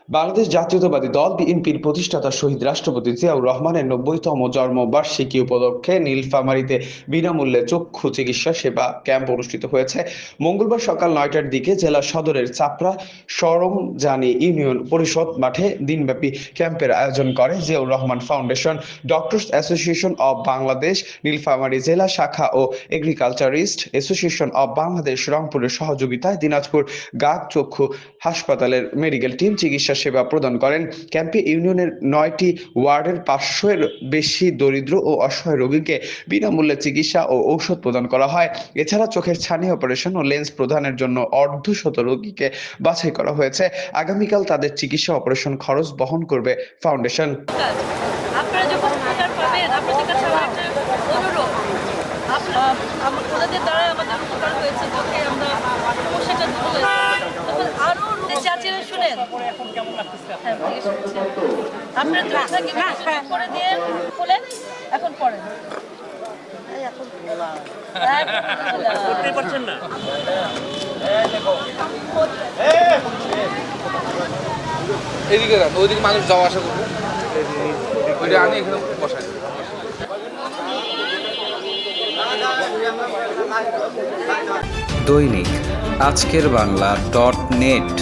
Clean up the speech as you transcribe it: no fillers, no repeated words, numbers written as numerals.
বাংলাদেশ জাতীয়তাবাদী দল বিএনপির প্রতিষ্ঠাতা শহীদ রাষ্ট্রপতি জিয়াউর রহমানের ৯০তম জন্মবার্ষিকী উপলক্ষে নীলফামারীতে বিনামূল্যে চক্ষু চিকিৎসা সেবা ক্যাম্প অনুষ্ঠিত হয়েছে। মঙ্গলবার সকাল ৯টার দিকে জেলা সদরের চাপড়া সরমজানি ইউনিয়ন পরিষদ মাঠে দিনব্যাপী ক্যাম্পের আয়োজন করে Ziaur Rahman foundation, doctors association of Bangladesh, Nilphamari জেলা শাখা ও এগ্রিকালচারিস্ট অ্যাসোসিয়েশন অব বাংলাদেশ রংপুরের সহযোগিতায় দিনাজপুর গাক চক্ষু হাসপাতালের মেডিকেল টিম চিকিৎসা সেবা প্রদান করেন। ক্যাম্পে ইউনিয়নের ৯টি ওয়ার্ডের ৫০০-এর বেশি দরিদ্র ও অসহায় রোগীকে বিনামূল্যে চিকিৎসা ও ঔষধ প্রদান করা হয়। এছাড়া চোখের ছানি অপারেশন ও লেন্স প্রদানের জন্য অর্ধশত রোগীকে বাছাই করা হয়েছে। আগামীকাল তাদের চিকিৎসা অপারেশন খরচ বহন করবে ফাউন্ডেশন। আপনারা যখন উপকার পাবেন, আপনাদের কাছে আমার একটা অনুরোধ, ওনাদের দ্বারা আমাদের উপকার হয়েছে, চোখে আমরা সমস্যাটা দূর হয়েছে, তখন আরও চাচিরা শুনেন। হ্যাঁ, শুনছেন আপনার দুটাকে করে দিয়ে বলেন, এখন পড়েন। এদিকে রাখ, ওইদিকে মানুষ যাওয়া আসা করবে, ওইটা আনি এখানে বসাই। দৈনিক আজকের বাংলা .net